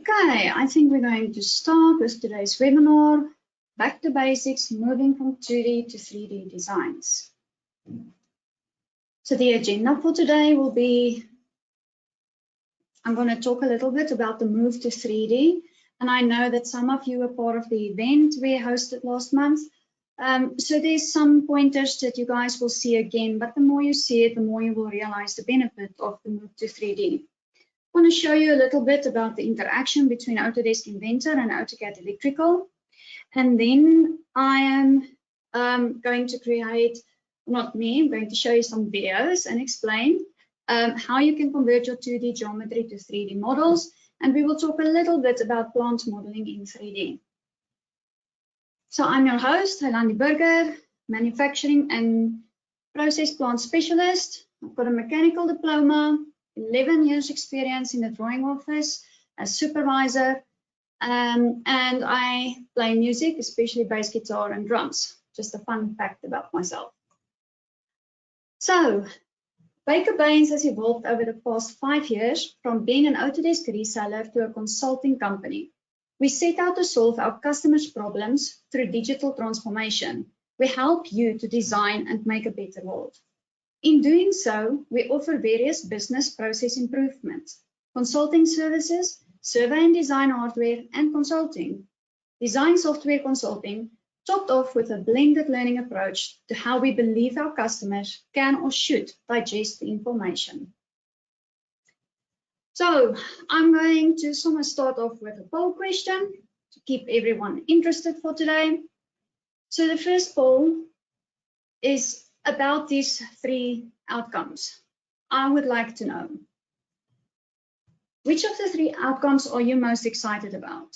Okay, I think we're going to start with today's webinar, Back to Basics, moving from 2D to 3D designs. So the agenda for today will be, I'm going to talk a little bit about the move to 3D. And I know that some of you were part of the event we hosted last month. So there's some pointers that you guys will see again, but the more you see it, the more you will realize the benefit of the move to 3D. I want to show you a little bit about the interaction between Autodesk Inventor and AutoCAD Electrical. And then I am going to create, not me, I'm going to show you some videos and explain how you can convert your 2D geometry to 3D models. And we will talk a little bit about plant modeling in 3D. So I'm your host, Helani Burger, manufacturing and process plant specialist. I've got a mechanical diploma, 11 years experience in the drawing office as supervisor, and I play music, especially bass guitar and drums. Just a fun fact about myself. So, Baker Baines has evolved over the past 5 years from being an Autodesk reseller to a consulting company. We set out to solve our customers' problems through digital transformation. We help you to design and make a better world. In doing so, we offer various business process improvements, consulting services, survey and design hardware, and consulting. Design software consulting, topped off with a blended learning approach to how we believe our customers can or should digest the information. So I'm going to start off with a poll question to keep everyone interested for today. So the first poll is about these 3 outcomes. I would like to know, which of the 3 outcomes are you most excited about?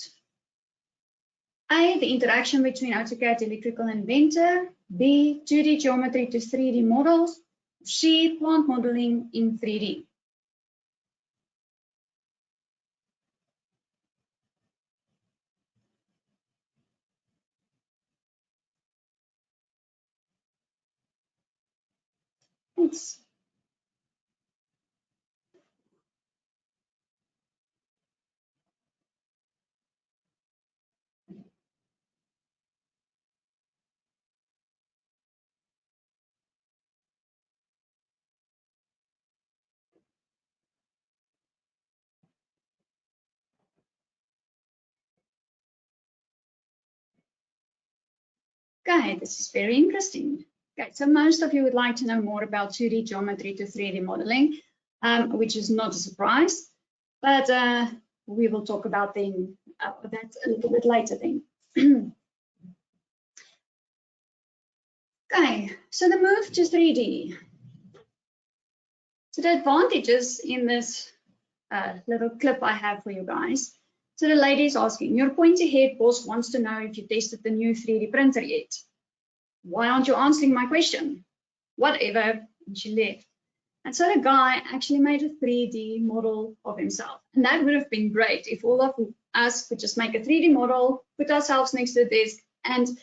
A, the interaction between AutoCAD Electrical and Inventor. B, 2D geometry to 3D models. C, plant modeling in 3D. Thanks. Okay, this is very interesting. Okay, so most of you would like to know more about 2D geometry to 3D modeling, which is not a surprise, but we will talk about that a little bit later then. Okay, so the move to 3D. So the advantages in this little clip I have for you guys. So the lady is asking, your pointy-head boss wants to know if you tested the new 3D printer yet. Why aren't you answering my question? Whatever, and she left. And so the guy actually made a 3D model of himself. And that would have been great if all of us could just make a 3D model, put ourselves next to the desk, and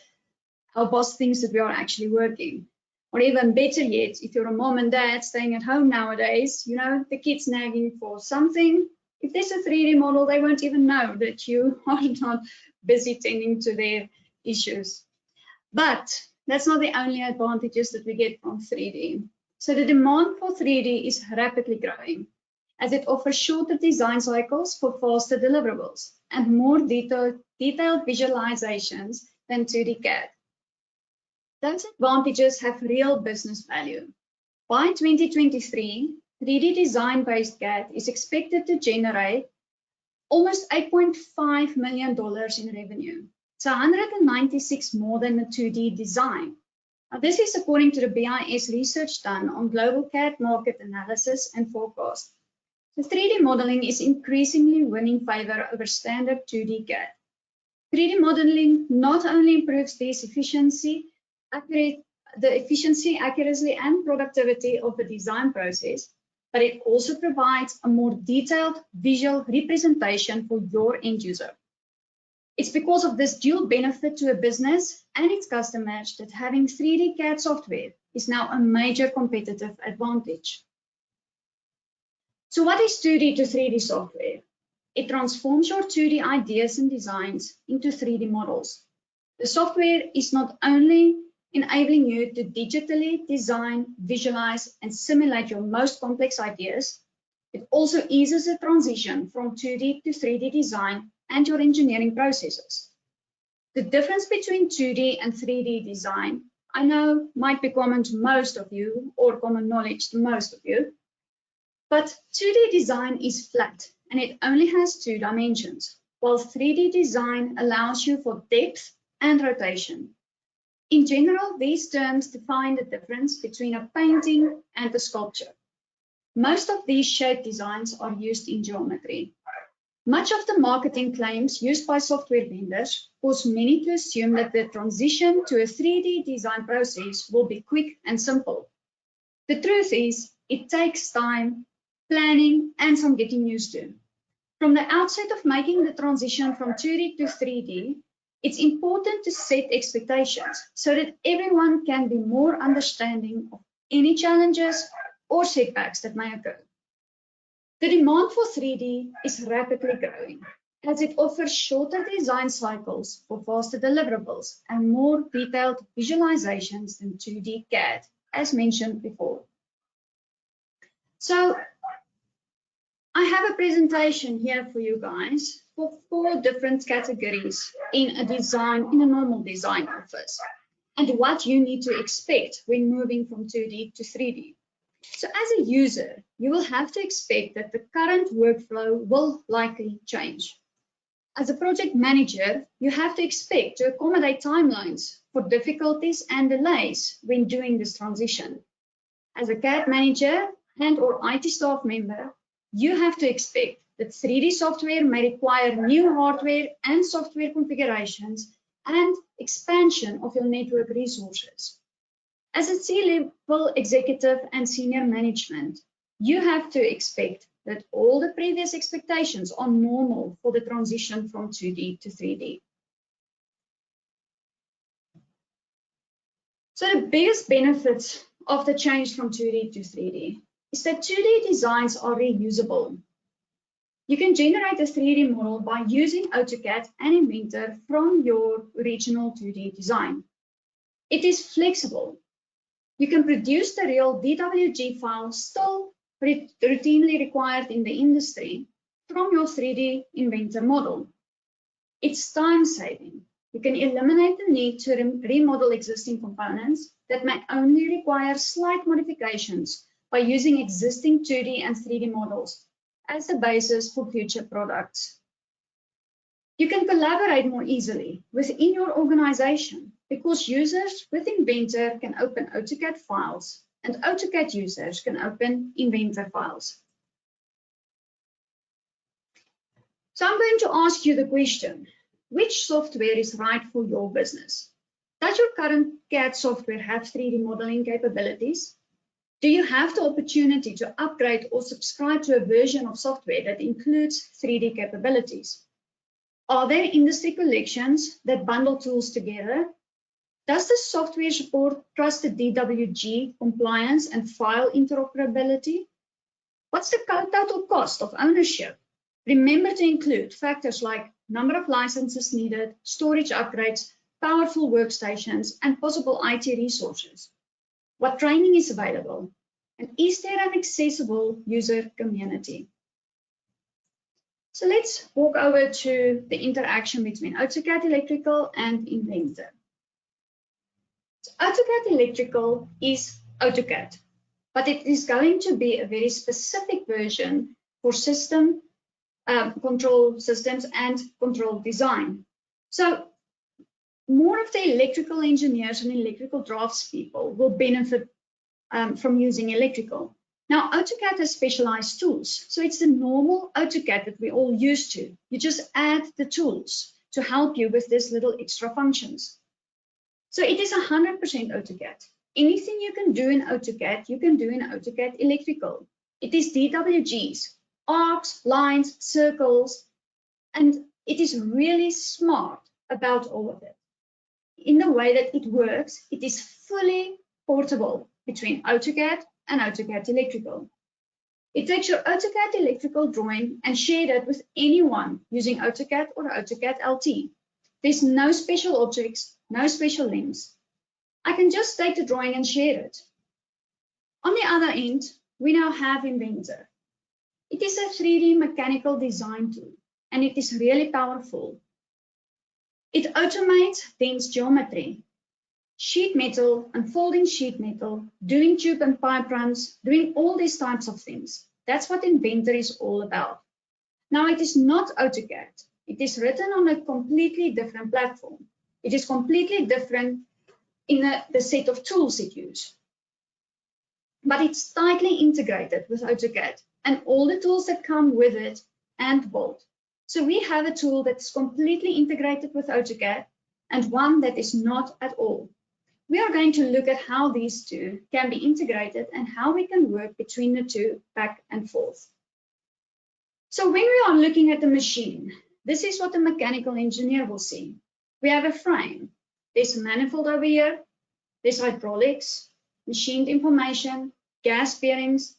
our boss thinks that we are actually working. Or even better yet, if you're a mom and dad staying at home nowadays, you know, the kids nagging for something, if there's a 3D model, they won't even know that you are not busy tending to their issues. But that's not the only advantages that we get from 3D. So the demand for 3D is rapidly growing, as it offers shorter design cycles for faster deliverables and more detailed visualizations than 2D CAD. Those advantages have real business value. By 2023, 3D design-based CAD is expected to generate almost $8.5 million in revenue. It's 196 more than the 2D design. Now, this is according to the BIS research done on global CAD market analysis and forecast. The 3D modeling is increasingly winning favor over standard 2D CAD. 3D modeling not only improves this efficiency, accuracy, and productivity of the design process, but it also provides a more detailed visual representation for your end user. It's because of this dual benefit to a business and its customers that having 3D CAD software is now a major competitive advantage. So what is 2D to 3D software? It transforms your 2D ideas and designs into 3D models. The software is not only enabling you to digitally design, visualize, and simulate your most complex ideas, it also eases the transition from 2D to 3D design and your engineering processes. The difference between 2D and 3D design, I know, might be common to most of you, or common knowledge to most of you, but 2D design is flat and it only has 2 dimensions, while 3D design allows you for depth and rotation. In general, these terms define the difference between a painting and a sculpture. Most of these shape designs are used in geometry. Much of the marketing claims used by software vendors cause many to assume that the transition to a 3D design process will be quick and simple. The truth is, it takes time, planning, and some getting used to. From the outset of making the transition from 2D to 3D, it's important to set expectations so that everyone can be more understanding of any challenges or setbacks that may occur. The demand for 3D is rapidly growing as it offers shorter design cycles for faster deliverables and more detailed visualizations than 2D CAD, as mentioned before. So I have a presentation here for you guys for 4 different categories in a normal design office, and what you need to expect when moving from 2D to 3D. So as a user, you will have to expect that the current workflow will likely change. As a project manager, you have to expect to accommodate timelines for difficulties and delays when doing this transition. As a CAD manager and/or IT staff member, you have to expect that 3D software may require new hardware and software configurations and expansion of your network resources. As a C-level executive and senior management, you have to expect that all the previous expectations are normal for the transition from 2D to 3D. So the biggest benefits of the change from 2D to 3D is that 2D designs are reusable. You can generate a 3D model by using AutoCAD and Inventor from your original 2D design. It is flexible. You can produce the real DWG file still routinely required in the industry from your 3D Inventor model. It's time-saving. You can eliminate the need to remodel existing components that may only require slight modifications by using existing 2D and 3D models as the basis for future products. You can collaborate more easily within your organization because users with Inventor can open AutoCAD files and AutoCAD users can open Inventor files. So I'm going to ask you the question, which software is right for your business? Does your current CAD software have 3D modeling capabilities? Do you have the opportunity to upgrade or subscribe to a version of software that includes 3D capabilities? Are there industry collections that bundle tools together? Does the software support trusted DWG compliance and file interoperability? What's the total cost of ownership? Remember to include factors like number of licenses needed, storage upgrades, powerful workstations, and possible IT resources. What training is available? And is there an accessible user community? So let's walk over to the interaction between AutoCAD Electrical and Inventor. So AutoCAD Electrical is AutoCAD, but it is going to be a very specific version for system control systems and control design. So more of the electrical engineers and electrical draftspeople will benefit from using electrical. Now, AutoCAD has specialized tools, so it's the normal AutoCAD that we're all used to. You just add the tools to help you with these little extra functions. So it is 100% AutoCAD. Anything you can do in AutoCAD, you can do in AutoCAD Electrical. It is DWGs, arcs, lines, circles, and it is really smart about all of it. In the way that it works, it is fully portable between AutoCAD and AutoCAD Electrical. It takes your AutoCAD Electrical drawing and shared it with anyone using AutoCAD or AutoCAD LT. There's no special objects, no special links. I can just take the drawing and share it. On the other end, we now have Inventor. It is a 3D mechanical design tool, and it is really powerful. It automates dense geometry, sheet metal, unfolding sheet metal, doing tube and pipe runs, doing all these types of things. That's what Inventor is all about. Now, it is not AutoCAD. It is written on a completely different platform. It is completely different in the set of tools it uses. But it's tightly integrated with AutoCAD and all the tools that come with it and bolt. So we have a tool that's completely integrated with AutoCAD and one that is not at all. We are going to look at how these two can be integrated and how we can work between the two back and forth. So when we are looking at the machine, this is what the mechanical engineer will see. We have a frame. There's a manifold over here. There's hydraulics, machined information, gas bearings.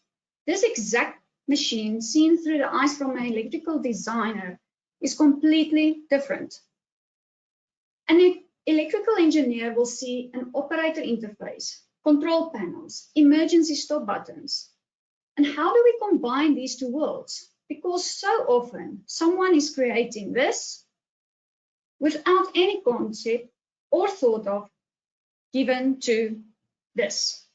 This exact machine seen through the eyes from an electrical designer is completely different. An electrical engineer will see an operator interface, control panels, emergency stop buttons. And how do we combine these two worlds? Because so often someone is creating this without any concept or thought of given to this,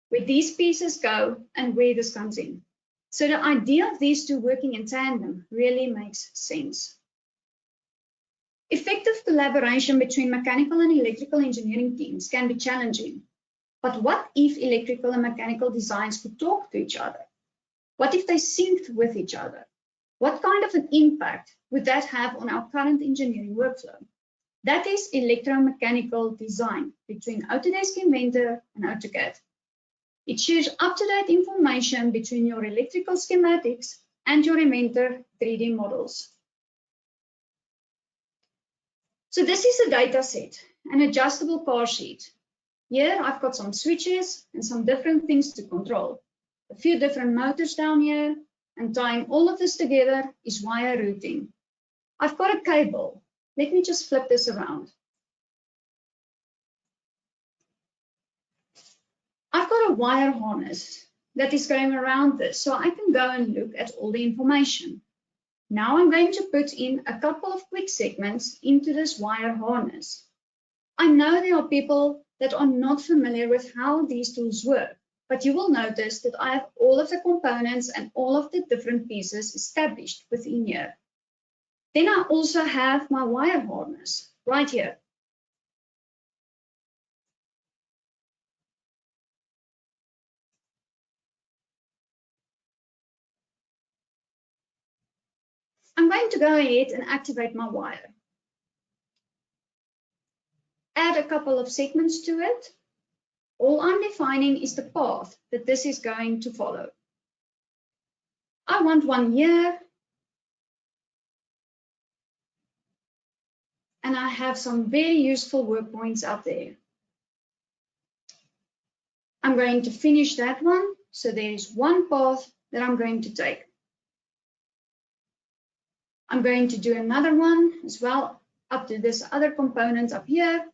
where these pieces go and where this comes in. So the idea of these two working in tandem really makes sense. Effective collaboration between mechanical and electrical engineering teams can be challenging. But what if electrical and mechanical designs could talk to each other? What if they synced with each other? What kind of an impact would that have on our current engineering workflow? That is electromechanical design between Autodesk Inventor and AutoCAD. It shares up-to-date information between your electrical schematics and your Inventor 3D models. So this is a data set, an adjustable car sheet. Here I've got some switches and some different things to control. A few different motors down here, and tying all of this together is wire routing. I've got a cable. Let me just flip this around. I've got a wire harness that is going around this, so I can go and look at all the information. Now I'm going to put in a couple of quick segments into this wire harness. I know there are people that are not familiar with how these tools work, but you will notice that I have all of the components and all of the different pieces established within here. Then I also have my wire harness right here. I'm going to go ahead and activate my wire. Add a couple of segments to it. All I'm defining is the path that this is going to follow. I want one here. And I have some very useful work points up there. I'm going to finish that one. So there is one path that I'm going to take. I'm going to do another one as well up to this other component up here.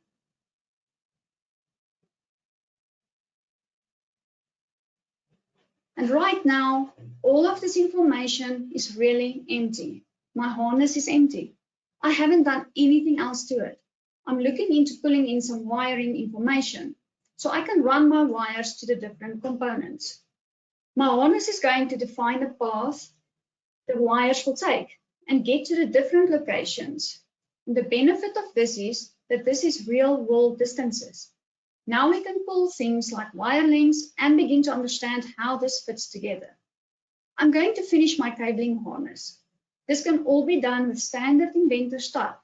And right now, all of this information is really empty. My harness is empty. I haven't done anything else to it. I'm looking into pulling in some wiring information so I can run my wires to the different components. My harness is going to define the path the wires will take and get to the different locations. And the benefit of this is that this is real world distances. Now we can pull things like wire links and begin to understand how this fits together. I'm going to finish my cabling harness. This can all be done with standard Inventor stuff.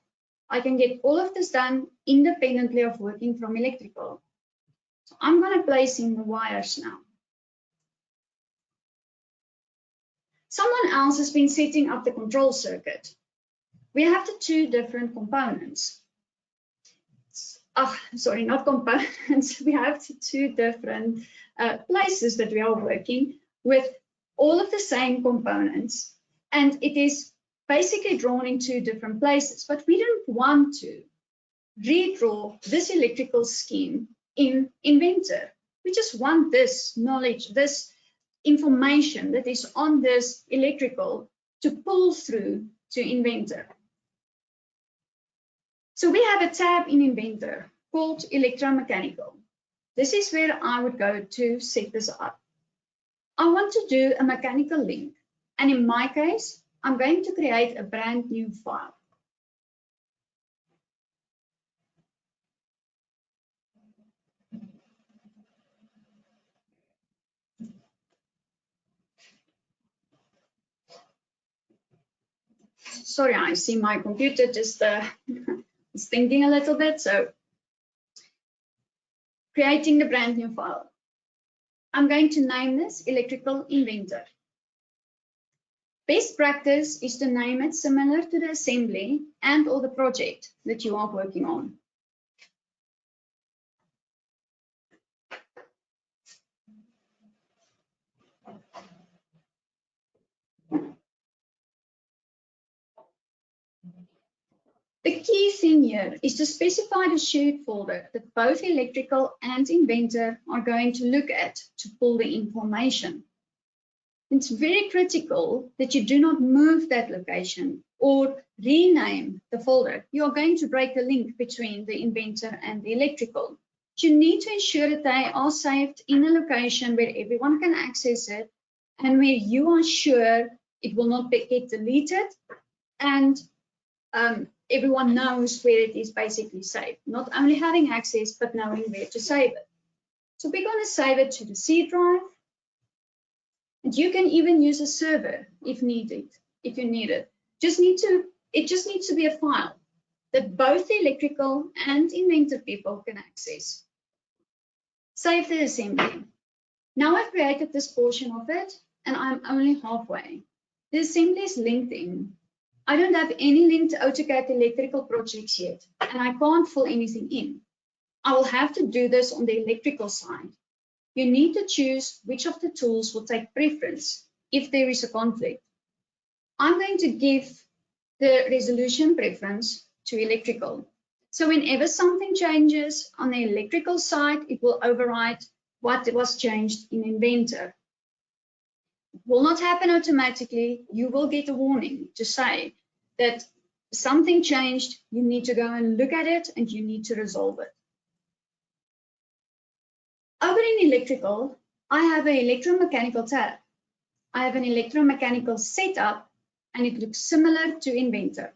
I can get all of this done independently of working from electrical. So I'm going to place in the wires now. Someone else has been setting up the control circuit. We have the two different components. Sorry, not components. We have the two different places that we are working with all of the same components, and it is basically drawn in two different places, but we don't want to redraw this electrical scheme in Inventor. We just want this knowledge, this information that is on this electrical to pull through to Inventor. So we have a tab in Inventor called Electromechanical. This is where I would go to set this up. I want to do a mechanical link, and in my case, I'm going to create a brand new file. Sorry, I see my computer just is thinking a little bit, so creating the brand new file. I'm going to name this Electrical Inventor. Best practice is to name it similar to the assembly and or the project that you are working on. The key thing here is to specify the shared folder that both Electrical and Inventor are going to look at to pull the information. It's very critical that you do not move that location or rename the folder. You are going to break the link between the Inventor and the Electrical. You need to ensure that they are saved in a location where everyone can access it and where you are sure it will not get deleted, and everyone knows where it is basically saved. Not only having access, but knowing where to save it. So we're going to save it to the C drive. And you can even use a server if needed, if you need it. It just needs to be a file that both the Electrical and Inventor people can access. Save the assembly. Now I've created this portion of it, and I'm only halfway. The assembly is linked in. I don't have any linked AutoCAD Electrical projects yet, and I can't fill anything in. I will have to do this on the electrical side. You need to choose which of the tools will take preference if there is a conflict. I'm going to give the resolution preference to electrical. So whenever something changes on the electrical side, it will override what was changed in Inventor. It will not happen automatically. You will get a warning to say that something changed, you need to go and look at it and you need to resolve it. Over in Electrical, I have an Electromechanical tab. I have an Electromechanical setup, and it looks similar to Inventor.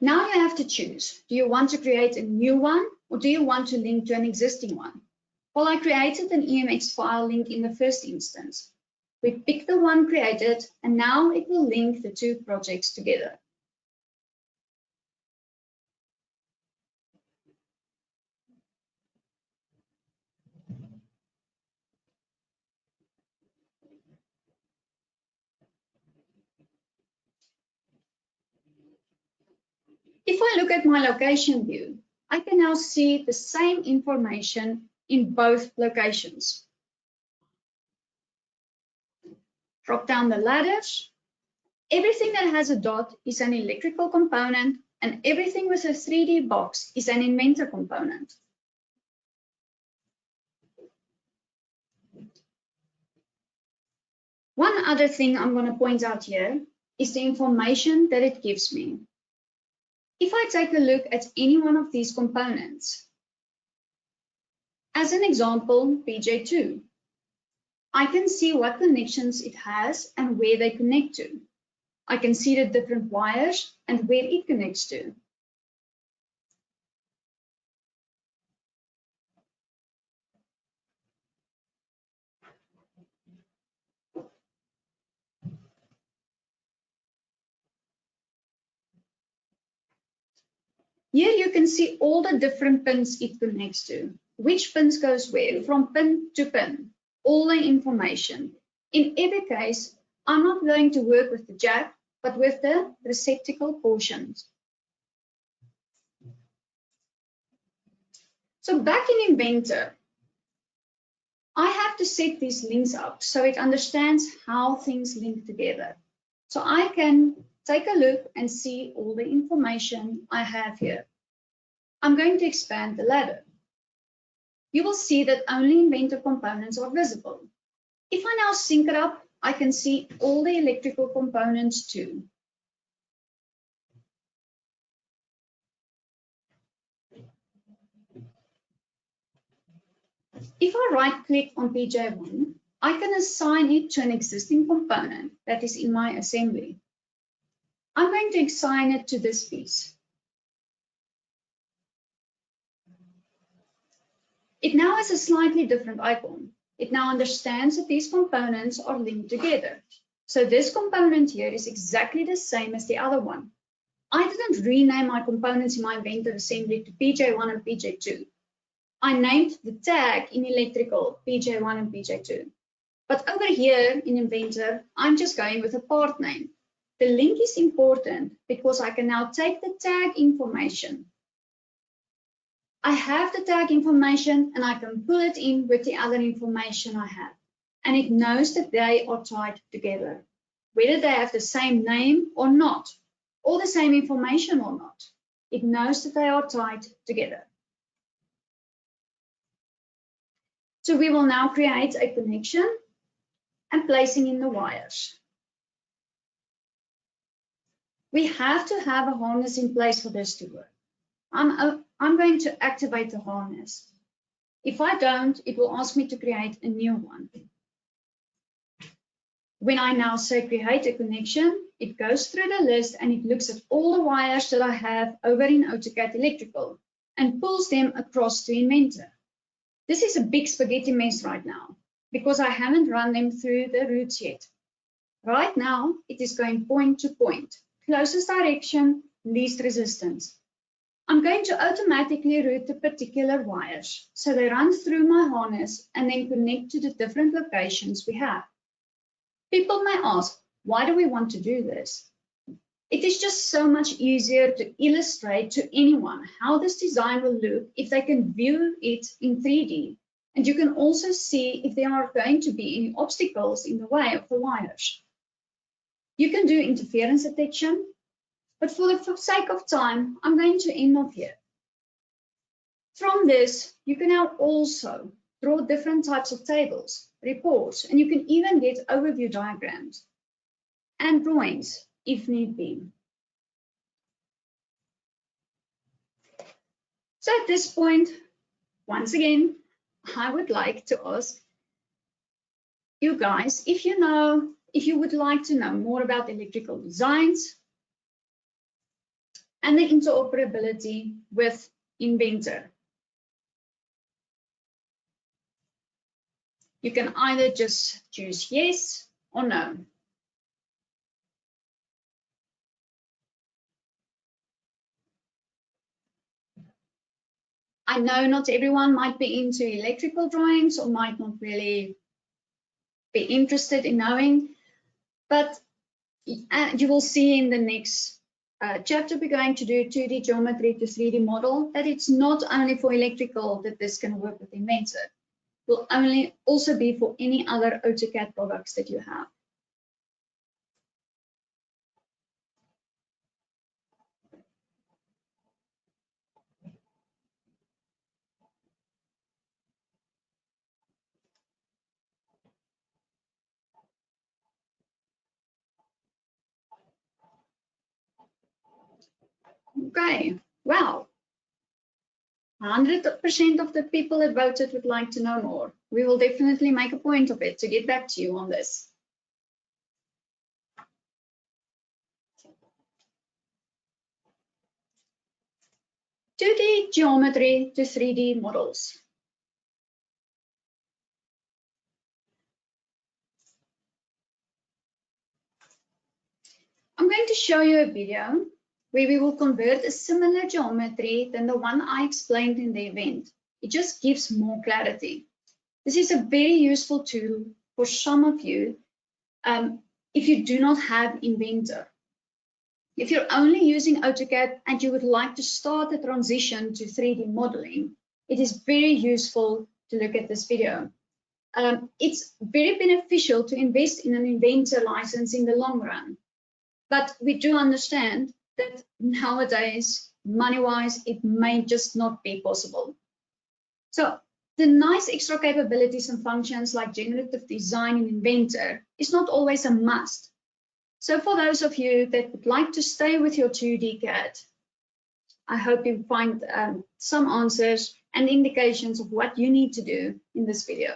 Now you have to choose. Do you want to create a new one, or do you want to link to an existing one? Well, I created an EMX file link in the first instance. We picked the one created, and now it will link the two projects together. If I look at my location view, I can now see the same information in both locations. Drop down the ladders. Everything that has a dot is an electrical component, and everything with a 3D box is an Inventor component. One other thing I'm going to point out here is the information that it gives me. If I take a look at any one of these components, as an example, BJ2, I can see what connections it has and where they connect to. I can see the different wires and where it connects to. Here you can see all the different pins it connects to, which pins goes where, from pin to pin, all the information. In every case, I'm not going to work with the jack, but with the receptacle portions. So back in Inventor, I have to set these links up so it understands how things link together. So I can take a look and see all the information I have here. I'm going to expand the ladder. You will see that only Inventor components are visible. If I now sync it up, I can see all the electrical components too. If I right-click on PJ1, I can assign it to an existing component that is in my assembly. I'm going to assign it to this piece. It now has a slightly different icon. It now understands that these components are linked together. So this component here is exactly the same as the other one. I didn't rename my components in my Inventor assembly to PJ1 and PJ2. I named the tag in electrical PJ1 and PJ2. But over here in Inventor, I'm just going with a part name. The link is important because I can now take the tag information. I have the tag information and I can pull it in with the other information I have. And it knows that they are tied together, whether they have the same name or not, or the same information or not. It knows that they are tied together. So we will now create a connection and placing in the wires. We have to have a harness in place for this to work. I'm going to activate the harness. If I don't, it will ask me to create a new one. When I now say create a connection, it goes through the list and it looks at all the wires that I have over in AutoCAD Electrical and pulls them across to Inventor. This is a big spaghetti mess right now because I haven't run them through the routes yet. Right now, it is going point to point, closest direction, least resistance. I'm going to automatically route the particular wires, so they run through my harness and then connect to the different locations we have. People may ask, why do we want to do this? It is just so much easier to illustrate to anyone how this design will look if they can view it in 3D. And you can also see if there are going to be any obstacles in the way of the wires. You can do interference detection, but for the sake of time, I'm going to end off here. From this, you can now also draw different types of tables, reports, and you can even get overview diagrams and drawings if need be. So at this point, once again, I would like to ask you guys if you would like to know more about electrical designs and the interoperability with Inventor. You can either just choose yes or no. I know not everyone might be into electrical drawings or might not really be interested in knowing, but you will see in the next chapter we're going to do 2D geometry to 3D model that it's not only for electrical that this can work with Inventor. It will also be for any other AutoCAD products that you have. Okay, well, 100% of the people that voted would like to know more. We will definitely make a point of it to get back to you on this. "2D geometry to 3D models." I'm going to show you a video where we will convert a similar geometry than the one I explained in the event. It just gives more clarity. This is a very useful tool for some of you if you do not have Inventor. If you're only using AutoCAD and you would like to start the transition to 3D modeling, it is very useful to look at this video. It's very beneficial to invest in an Inventor license in the long run, but we do understand that nowadays, money-wise, it may just not be possible. So the nice extra capabilities and functions like generative design in Inventor is not always a must. So for those of you that would like to stay with your 2D CAD, I hope you find some answers and indications of what you need to do in this video.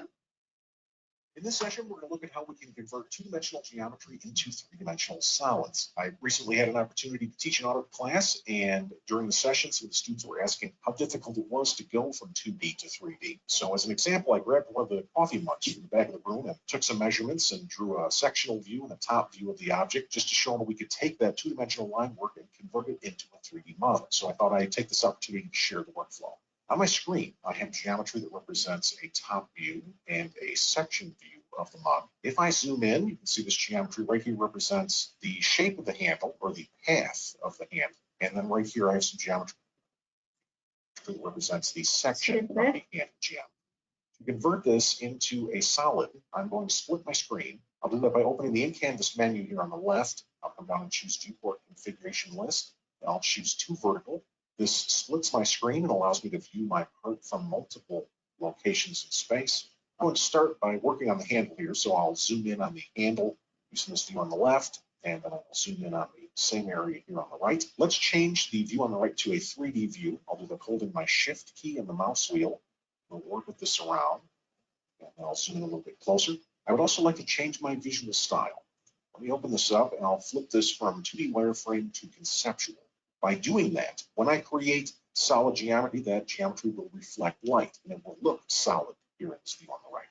In this session, we're going to look at how we can convert two-dimensional geometry into three-dimensional solids. I recently had an opportunity to teach an AutoCAD class, and during the session, some of the students were asking how difficult it was to go from 2D to 3D. So as an example, I grabbed one of the coffee mugs from the back of the room and took some measurements and drew a sectional view and a top view of the object just to show them we could take that two-dimensional line work and convert it into a 3D model. So I thought I'd take this opportunity to share the workflow. On my screen, I have geometry that represents a top view and a section view of the mug. If I zoom in, you can see this geometry right here represents the shape of the handle or the path of the handle. And then right here, I have some geometry that represents the section of the handle geometry. To convert this into a solid, I'm going to split my screen. I'll do that by opening the in-canvas menu here on the left. I'll come down and choose Viewport Configuration List. And I'll choose 2 vertical. This splits my screen and allows me to view my part from multiple locations in space. I'm going to start by working on the handle here, so I'll zoom in on the handle using this view on the left, and then I'll zoom in on the same area here on the right. Let's change the view on the right to a 3D view. I'll do that holding my Shift key and the mouse wheel. We'll orbit this around, and I'll zoom in a little bit closer. I would also like to change my visual style. Let me open this up, and I'll flip this from 2D wireframe to conceptual. By doing that, when I create solid geometry, that geometry will reflect light and it will look solid here in this view on the right.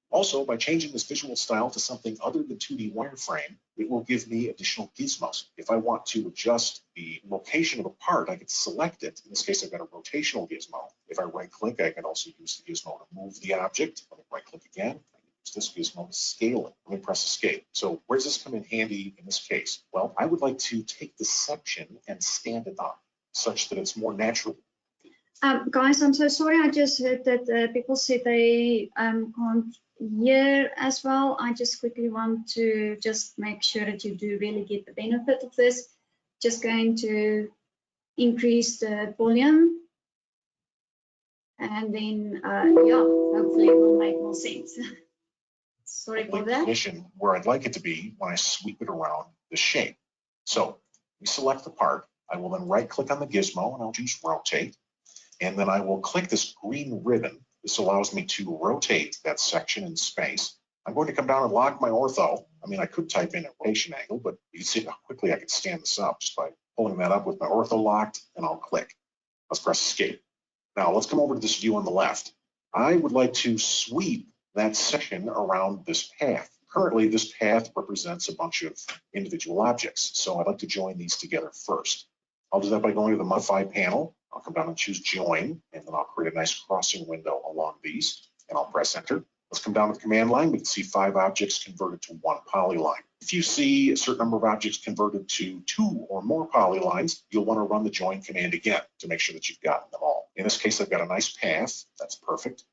Also, by changing this visual style to something other than 2D wireframe, it will give me additional gizmos. If I want to adjust the location of a part, I can select it. In this case, I've got a rotational gizmo. If I right-click, I can also use the gizmo to move the object. Let me right-click again. This gizmo to scale it. Let me press escape. So where does this come in handy in this case? Well, I would like to take the section and stand it up such that it's more natural. Guys, I'm so sorry. I just heard that people said they can't hear as well. I just quickly want to just make sure that you do really get the benefit of this. Just going to increase the volume. And then, yeah, hopefully it will make more sense. Sorry for that. Position where I'd like it to be when I sweep it around the shape. So we select the part. I will then right click on the gizmo and I'll choose rotate. And then I will click this green ribbon. This allows me to rotate that section in space. I'm going to come down and lock my ortho. I mean, I could type in a rotation angle, but you can see how quickly I could stand this up just by pulling that up with my ortho locked, and I'll click. Let's press escape. Now let's come over to this view on the left. I would like to sweep that section around this path. Currently, this path represents a bunch of individual objects, so I'd like to join these together first. I'll do that by going to the Modify panel. I'll come down and choose Join, and then I'll create a nice crossing window along these, and I'll press Enter. Let's come down to the command line. We can see 5 objects converted to 1 polyline. If you see a certain number of objects converted to 2 or more polylines, you'll want to run the Join command again to make sure that you've gotten them all. In this case, I've got a nice path. That's perfect.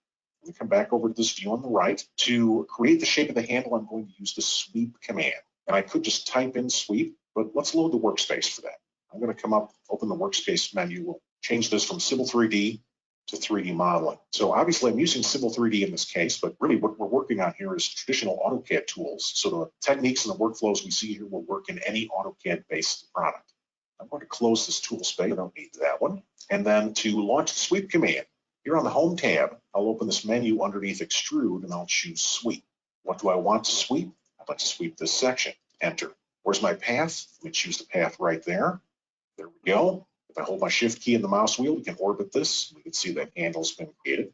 Let me come back over to this view on the right. To create the shape of the handle, I'm going to use the sweep command. And I could just type in sweep, but let's load the workspace for that. I'm going to come up, open the workspace menu. We'll change this from Civil 3D to 3D modeling. So obviously I'm using Civil 3D in this case, but really what we're working on here is traditional AutoCAD tools. So the techniques and the workflows we see here will work in any AutoCAD-based product. I'm going to close this tool space. I don't need that one. And then to launch the sweep command, here on the Home tab, I'll open this menu underneath Extrude and I'll choose Sweep. What do I want to sweep? I'd like to sweep this section. Enter. Where's my path? Let me choose the path right there. There we go. If I hold my Shift key and the mouse wheel, we can orbit this. We can see that handle's been created.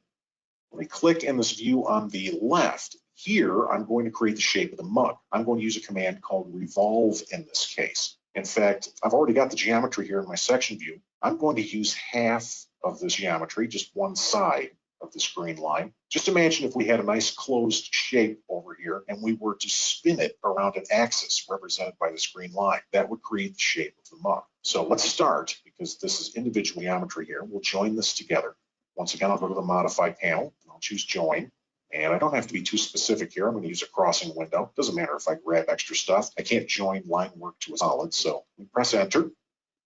When we click in this view on the left, here I'm going to create the shape of the mug. I'm going to use a command called Revolve in this case. In fact, I've already got the geometry here in my section view. I'm going to use half of this geometry, just one side of this green line. Just imagine if we had a nice closed shape over here and we were to spin it around an axis represented by this green line. That would create the shape of the mug. So let's start, because this is individual geometry here. We'll join this together. Once again, I'll go to the Modify panel, and I'll choose Join. And I don't have to be too specific here. I'm going to use a crossing window. Doesn't matter if I grab extra stuff. I can't join line work to a solid, so we press Enter.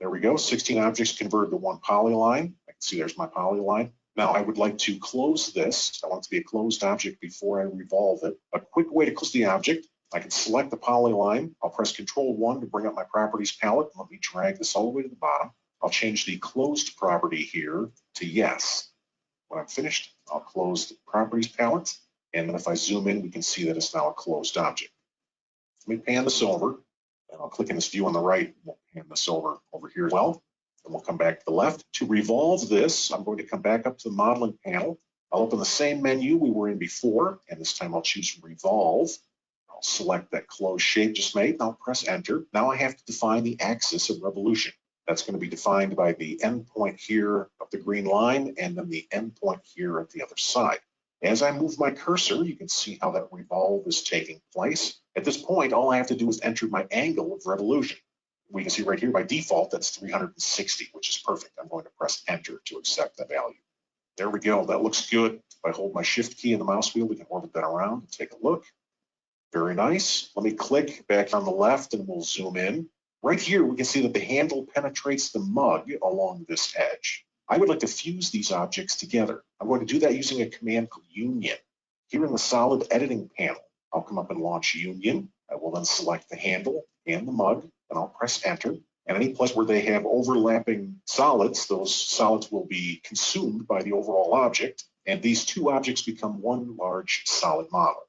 There we go, 16 objects converted to one polyline. I can see there's my polyline. Now I would like to close this. I want it to be a closed object before I revolve it. A quick way to close the object, I can select the polyline. I'll press Control-1 to bring up my properties palette. Let me drag this all the way to the bottom. I'll change the closed property here to yes. When I'm finished, I'll close the properties palette. And then if I zoom in, we can see that it's now a closed object. Let me pan this over. And I'll click in this view on the right. We'll pan this over here as well. And we'll come back to the left. To revolve this, I'm going to come back up to the modeling panel. I'll open the same menu we were in before, and this time I'll choose Revolve. I'll select that closed shape just made, and I'll press Enter. Now I have to define the axis of revolution. That's going to be defined by the endpoint here of the green line, and then the endpoint here at the other side. As I move my cursor, you can see how that revolve is taking place. At this point, all I have to do is enter my angle of revolution. We can see right here by default, that's 360, which is perfect. I'm going to press Enter to accept that value. There we go, that looks good. If I hold my Shift key in the mouse wheel, we can orbit that around and take a look. Very nice. Let me click back on the left and we'll zoom in. Right here, we can see that the handle penetrates the mug along this edge. I would like to fuse these objects together. I'm going to do that using a command called Union. Here in the solid editing panel, I'll come up and launch Union. I will then select the handle and the mug, and I'll press Enter. And any place where they have overlapping solids, those solids will be consumed by the overall object, and these two objects become one large solid model.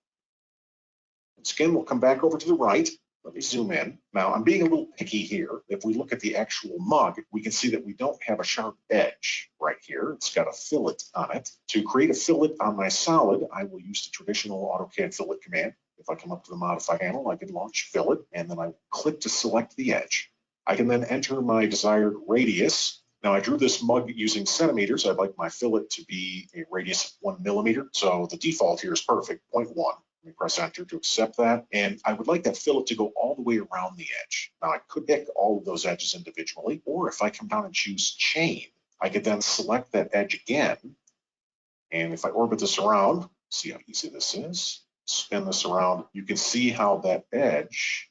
Once again, we'll come back over to the right. Let me zoom in. Now, I'm being a little picky here. If we look at the actual mug, we can see that we don't have a sharp edge right here. It's got a fillet on it. To create a fillet on my solid, I will use the traditional AutoCAD fillet command. If I come up to the Modify panel, I can launch Fillet, and then I click to select the edge. I can then enter my desired radius. Now, I drew this mug using centimeters. I'd like my fillet to be a radius of 1 millimeter. So the default here is perfect, 0.1. Let me press Enter to accept that. And I would like that fillet to go all the way around the edge. Now I could pick all of those edges individually, or if I come down and choose Chain, I could then select that edge again. And if I orbit this around, see how easy this is, spin this around, you can see how that edge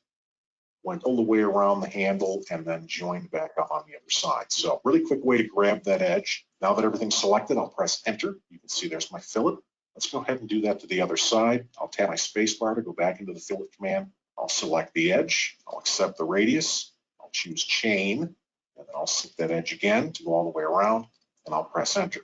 went all the way around the handle and then joined back up on the other side. So really quick way to grab that edge. Now that everything's selected, I'll press Enter. You can see there's my fillet. Let's go ahead and do that to the other side. I'll tap my space bar to go back into the fillet command. I'll select the edge. I'll accept the radius. I'll choose Chain, and then I'll select that edge again to go all the way around, and I'll press Enter.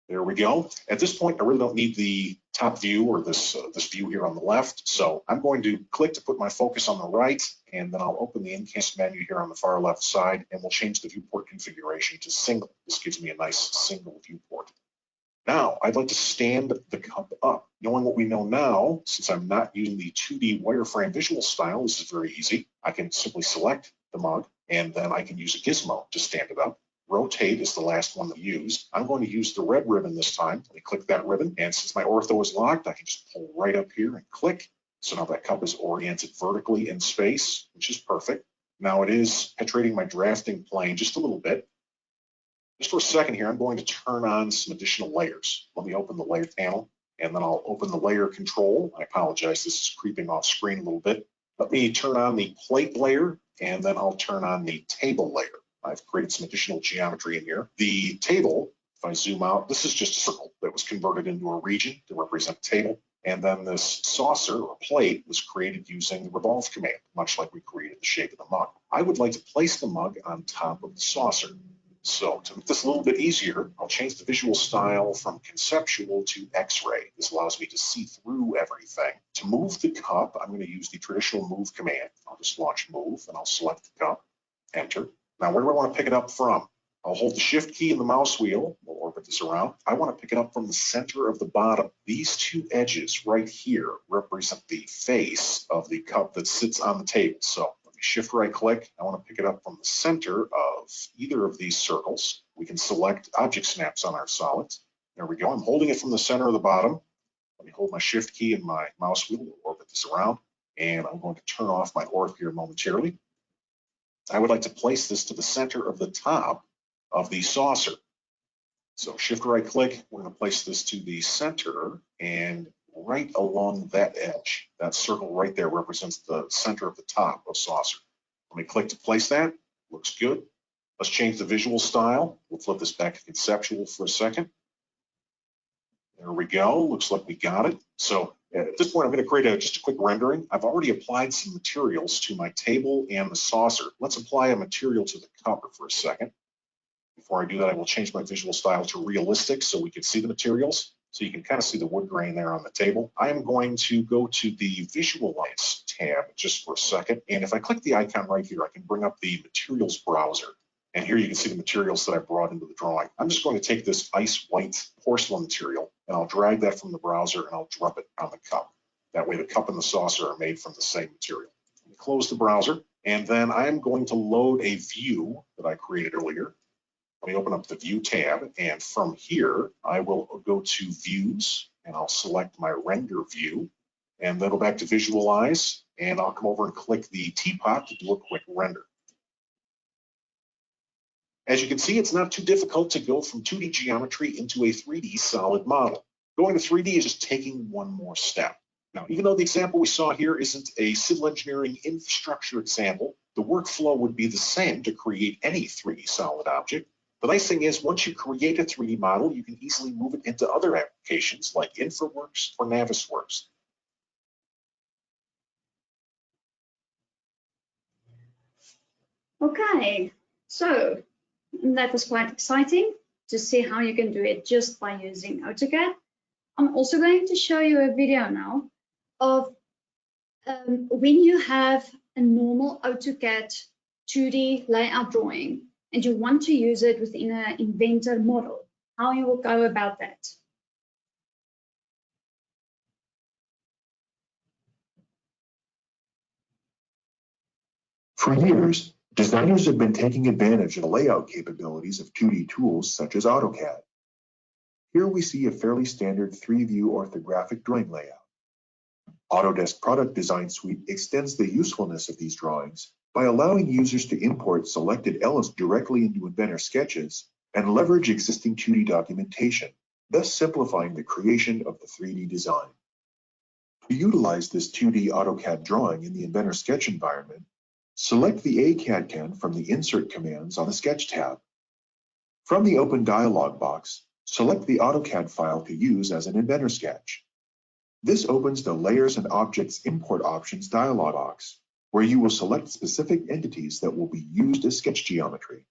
There we go. At this point, I really don't need the top view or this view here on the left. So I'm going to click to put my focus on the right, and then I'll open the Incast menu here on the far left side, and we'll change the viewport configuration to single. This gives me a nice single viewport. Now, I'd like to stand the cup up. Knowing what we know now, since I'm not using the 2D wireframe visual style, this is very easy. I can simply select the mug, and then I can use a gizmo to stand it up. Rotate is the last one that we used. I'm going to use the red ribbon this time. Let me click that ribbon, and since my ortho is locked, I can just pull right up here and click. So now that cup is oriented vertically in space, which is perfect. Now it is penetrating my drafting plane just a little bit. Just for a second here, I'm going to turn on some additional layers. Let me open the layer panel, and then I'll open the layer control. I apologize, this is creeping off screen a little bit. Let me turn on the plate layer, and then I'll turn on the table layer. I've created some additional geometry in here. The table, if I zoom out, this is just a circle that was converted into a region to represent a table. And then this saucer or plate was created using the Revolve command, much like we created the shape of the mug. I would like to place the mug on top of the saucer. So to make this a little bit easier, I'll change the visual style from conceptual to X-ray. This allows me to see through everything. To move the cup, I'm going to use the traditional move command. I'll just launch move, and I'll select the cup, enter. Now, where do I want to pick it up from? I'll hold the Shift key in the mouse wheel. We'll orbit this around. I want to pick it up from the center of the bottom. These two edges right here represent the face of the cup that sits on the table. So Shift right click. I want to pick it up from the center of either of these circles. We can select object snaps on our solids. There we go. I'm holding it from the center of the bottom. Let me hold my Shift key and my mouse wheel. We'll orbit this around. And I'm going to turn off my orb here momentarily. I would like to place this to the center of the top of the saucer. So shift right click, we're going to place this to the center and right along that edge. That circle right there represents the center of the top of saucer. Let me click to place that. Looks good. Let's change the visual style. We'll flip this back to conceptual for a second. There we go. Looks like we got it. So at this point, I'm going to create just a quick rendering. I've already applied some materials to my table and the saucer. Let's apply a material to the cover for a second. Before I do that, I will change my visual style to realistic so we can see the materials. So you can kind of see the wood grain there on the table. I am going to go to the Visualize tab just for a second. And if I click the icon right here, I can bring up the materials browser. And here you can see the materials that I brought into the drawing. I'm just going to take this ice white porcelain material and I'll drag that from the browser and I'll drop it on the cup. That way the cup and the saucer are made from the same material. Close the browser and then I am going to load a view that I created earlier. Let me open up the View tab, and from here, I will go to Views, and I'll select my Render View, and then go back to Visualize, and I'll come over and click the teapot to do a quick render. As you can see, it's not too difficult to go from 2D geometry into a 3D solid model. Going to 3D is just taking one more step. Now, even though the example we saw here isn't a civil engineering infrastructure example, the workflow would be the same to create any 3D solid object. The nice thing is, once you create a 3D model, you can easily move it into other applications like InfraWorks or Navisworks. Okay, so that was quite exciting to see how you can do it just by using AutoCAD. I'm also going to show you a video now of when you have a normal AutoCAD 2D layout drawing and you want to use it within an Inventor model, how you will go about that. For years, designers have been taking advantage of the layout capabilities of 2D tools such as AutoCAD. Here we see a fairly standard 3-view orthographic drawing layout. Autodesk Product Design Suite extends the usefulness of these drawings by allowing users to import selected elements directly into Inventor sketches and leverage existing 2D documentation, thus simplifying the creation of the 3D design. To utilize this 2D AutoCAD drawing in the Inventor sketch environment, select the AutoCAD from the Insert commands on the Sketch tab. From the Open dialog box, select the AutoCAD file to use as an Inventor sketch. This opens the Layers and Objects Import Options dialog box, where you will select specific entities that will be used as sketch geometry.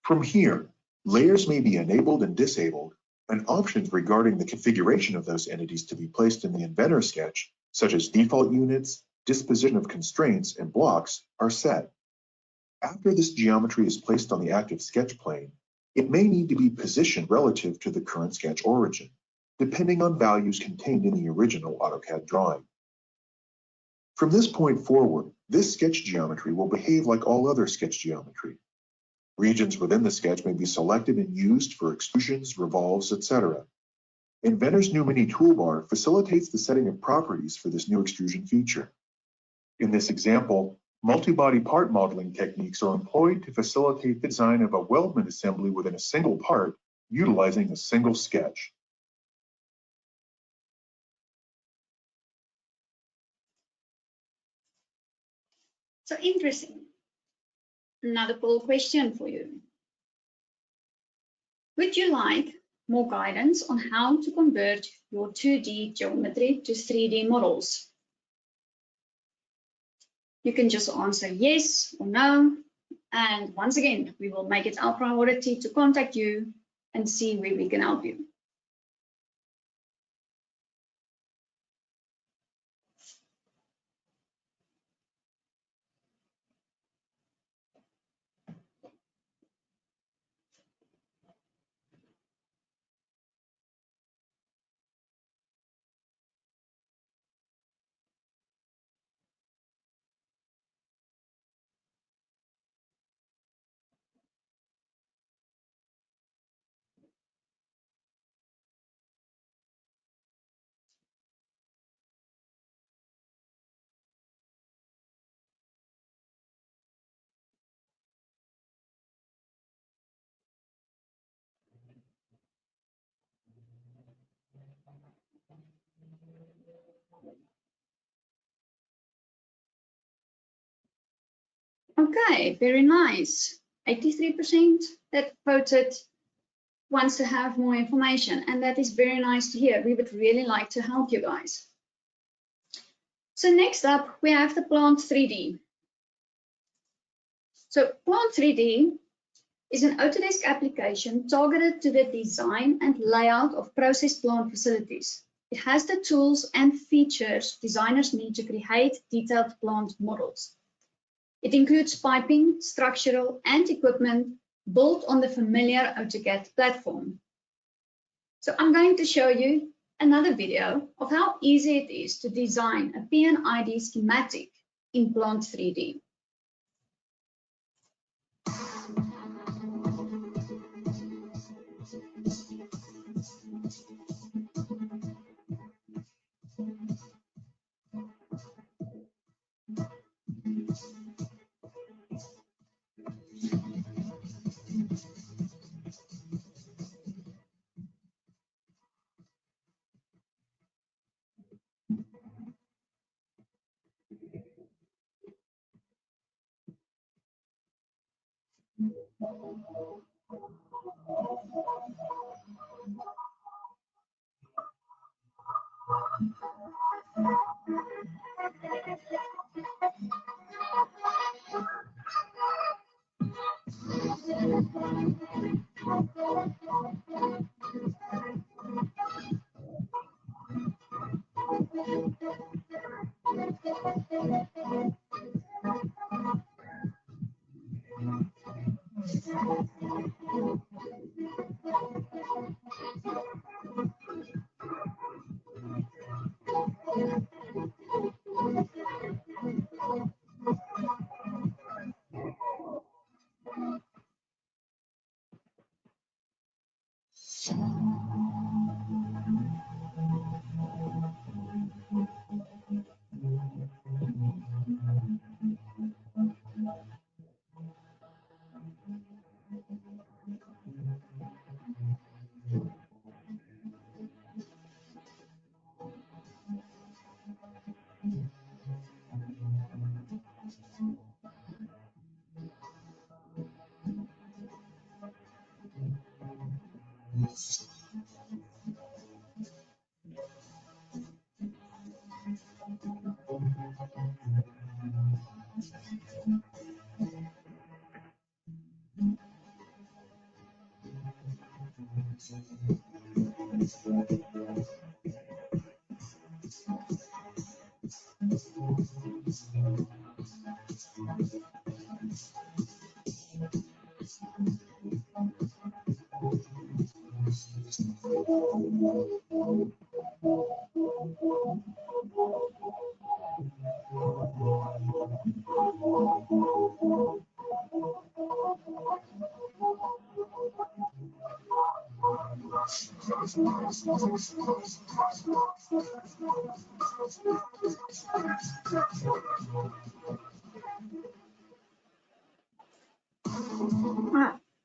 From here, layers may be enabled and disabled, and options regarding the configuration of those entities to be placed in the Inventor sketch, such as default units, disposition of constraints, and blocks, are set. After this geometry is placed on the active sketch plane, it may need to be positioned relative to the current sketch origin, depending on values contained in the original AutoCAD drawing. From this point forward, this sketch geometry will behave like all other sketch geometry. Regions within the sketch may be selected and used for extrusions, revolves, etc. Inventor's new mini toolbar facilitates the setting of properties for this new extrusion feature. In this example, multi-body part modeling techniques are employed to facilitate the design of a weldment assembly within a single part, utilizing a single sketch. So interesting. Another poll question for you. Would you like more guidance on how to convert your 2D geometry to 3D models? You can just answer yes or no. And once again, we will make it our priority to contact you and see where we can help you. Okay, very nice. 83% that voted wants to have more information, and that is very nice to hear. We would really like to help you guys. So next up, we have the Plant 3D. So Plant 3D is an Autodesk application targeted to the design and layout of process plant facilities. It has the tools and features designers need to create detailed plant models. It includes piping, structural, and equipment built on the familiar AutoCAD platform. So I'm going to show you another video of how easy it is to design a PNID schematic in Plant 3D.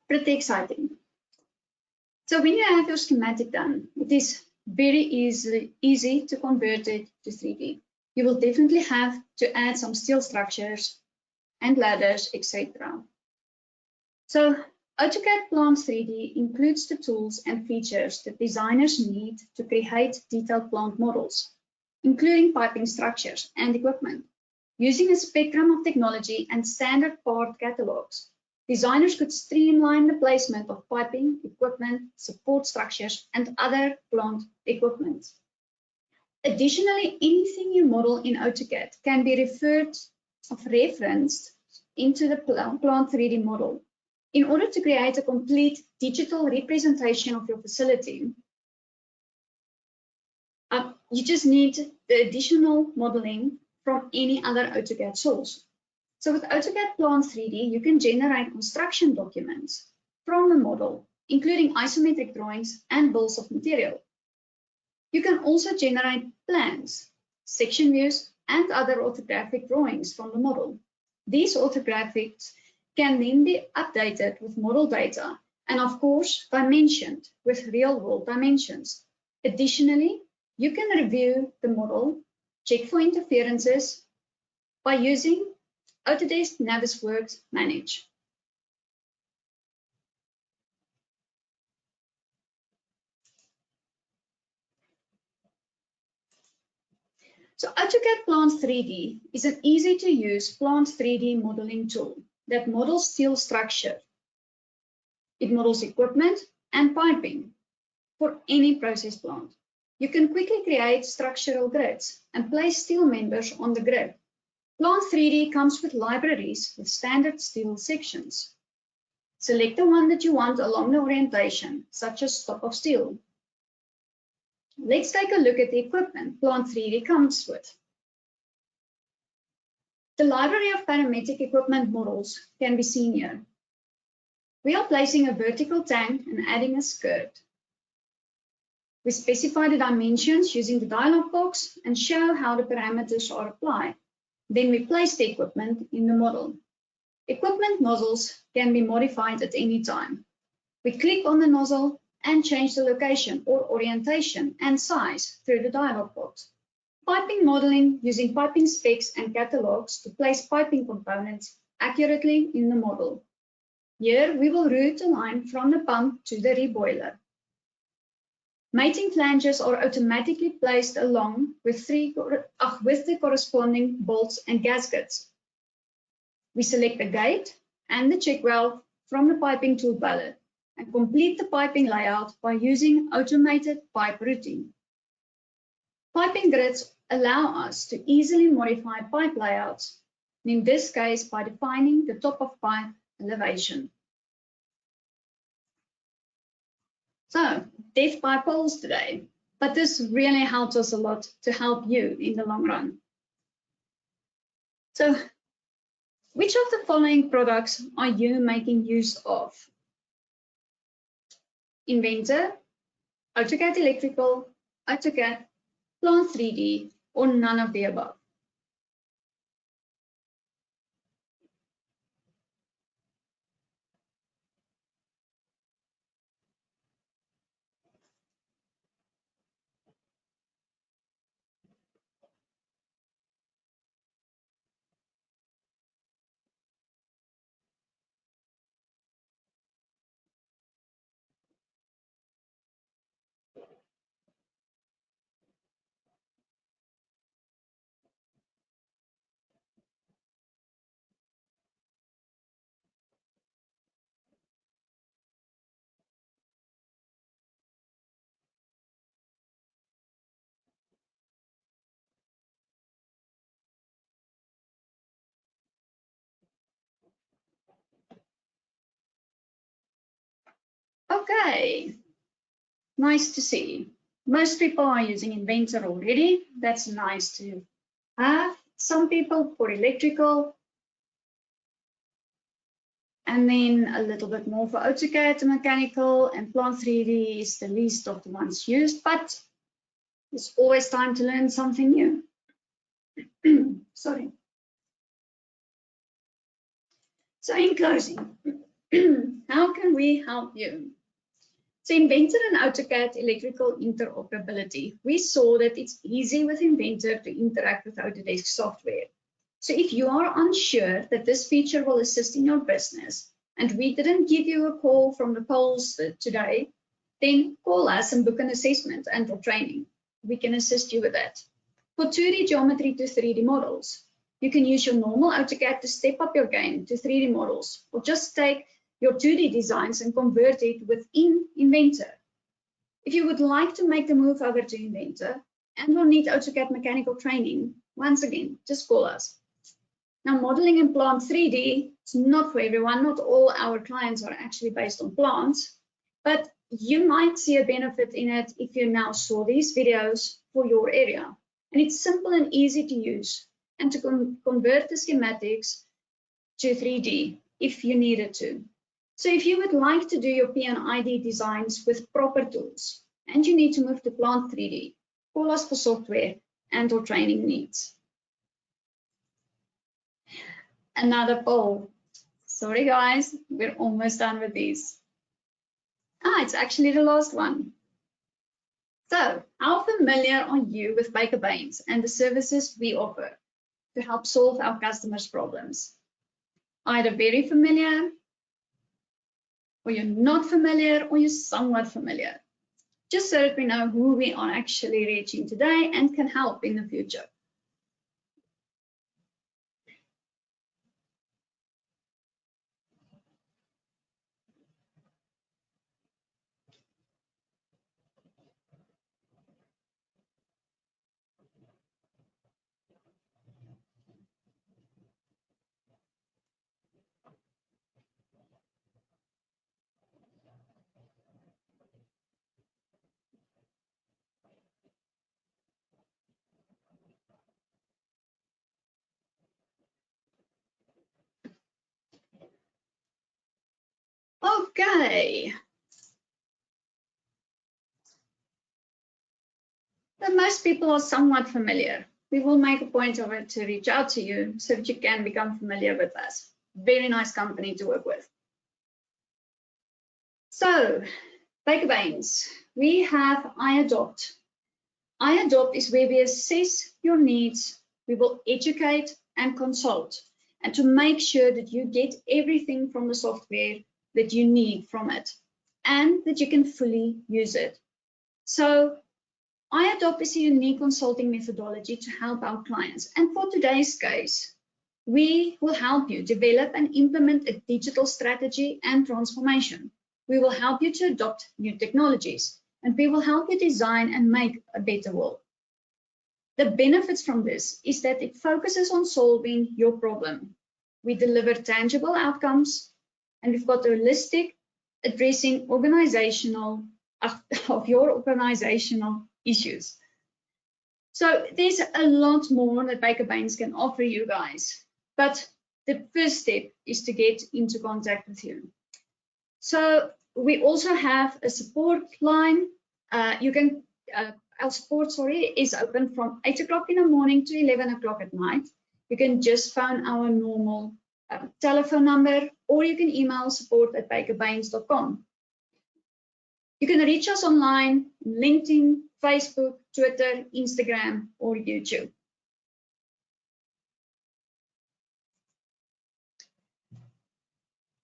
Pretty exciting. So when you have your schematic done, it is very easy to convert it to 3D. You will definitely have to add some steel structures and ladders, etc. So AutoCAD Plant 3D includes the tools and features that designers need to create detailed plant models, including piping structures and equipment. Using a spectrum of technology and standard part catalogs, designers could streamline the placement of piping, equipment, support structures, and other plant equipment. Additionally, anything you model in AutoCAD can be referenced into the Plant 3D model. In order to create a complete digital representation of your facility, you just need the additional modeling from any other AutoCAD source. So with AutoCAD Plant 3D, you can generate construction documents from the model, including isometric drawings and bills of material. You can also generate plans, section views, and other orthographic drawings from the model. These orthographics can then be updated with model data and, of course, dimensioned with real-world dimensions. Additionally, you can review the model, check for interferences by using Autodesk Navisworks Manage. So AutoCAD Plant 3D is an easy-to-use Plant 3D modeling tool that models steel structure. It models equipment and piping for any process plant. You can quickly create structural grids and place steel members on the grid. Plant 3D comes with libraries with standard steel sections. Select the one that you want along the orientation, such as top of steel. Let's take a look at the equipment Plant 3D comes with. The library of parametric equipment models can be seen here. We are placing a vertical tank and adding a skirt. We specify the dimensions using the dialog box and show how the parameters are applied. Then we place the equipment in the model. Equipment nozzles can be modified at any time. We click on the nozzle and change the location or orientation and size through the dialog box. Piping modeling using piping specs and catalogs to place piping components accurately in the model. Here we will route a line from the pump to the reboiler. Mating flanges are automatically placed along with the corresponding bolts and gaskets. We select the gate and the check valve from the piping tool palette and complete the piping layout by using automated pipe routing. Piping grids allow us to easily modify pipe layouts, in this case by defining the top of pipe elevation. So, death by poles today, but this really helps us a lot to help you in the long run. So, which of the following products are you making use of? Inventor, AutoCAD Electrical, AutoCAD, Plant 3D, or none of the above? Okay, nice to see. Most people are using Inventor already. That's nice to have. Some people for electrical, and then a little bit more for AutoCAD Mechanical, and Plant 3D is the least of the ones used, but it's always time to learn something new. Sorry. So in closing, how can we help you? So Inventor and AutoCAD Electrical interoperability. We saw that it's easy with Inventor to interact with Autodesk software. So if you are unsure that this feature will assist in your business, and we didn't give you a call from the polls today, then call us and book an assessment and or training. We can assist you with that. For 2D geometry to 3D models, you can use your normal AutoCAD to step up your game to 3D models, or just take your 2D designs and convert it within Inventor. If you would like to make the move over to Inventor and will need AutoCAD mechanical training, once again, just call us. Now, modeling in Plant 3D is not for everyone. Not all our clients are actually based on plants, but you might see a benefit in it if you now saw these videos for your area. And it's simple and easy to use and to convert the schematics to 3D if you needed to. So if you would like to do your P&ID designs with proper tools and you need to move to Plant 3D, call us for software and or training needs. Another poll. Sorry guys, we're almost done with these. It's actually the last one. So, how familiar are you with Baker Bains and the services we offer to help solve our customers' problems? Either very familiar, or you're not familiar, or you're somewhat familiar. Just so that we know who we are actually reaching today and can help in the future. Okay. So most people are somewhat familiar. We will make a point of it to reach out to you so that you can become familiar with us. Very nice company to work with. So, Baker Bains, we have iAdopt. iAdopt is where we assess your needs. We will educate and consult, and to make sure that you get everything from the software that you need from it and that you can fully use it. So iAdopt is a unique consulting methodology to help our clients. And for today's case, we will help you develop and implement a digital strategy and transformation. We will help you to adopt new technologies, and we will help you design and make a better world. The benefits from this is that it focuses on solving your problem. We deliver tangible outcomes, and we've got a holistic addressing of your organizational issues. So there's a lot more that Baker Bains can offer you guys, but the first step is to get into contact with you. So we also have a support line. Our support, is open from 8 o'clock in the morning to 11 o'clock at night. You can just phone our normal telephone number, or you can email support@bakerbains.com. You can reach us online, LinkedIn, Facebook, Twitter, Instagram, or YouTube.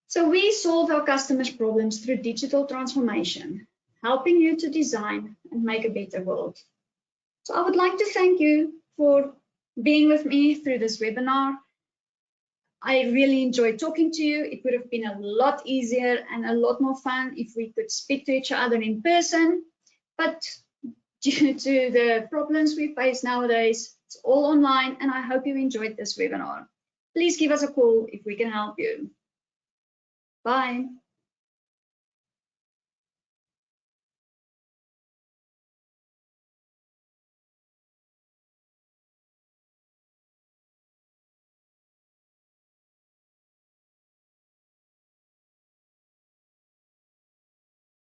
So we solve our customers' problems through digital transformation, helping you to design and make a better world. So I would like to thank you for being with me through this webinar. I really enjoyed talking to you. It would have been a lot easier and a lot more fun if we could speak to each other in person, but due to the problems we face nowadays, it's all online, and I hope you enjoyed this webinar. Please give us a call if we can help you. Bye.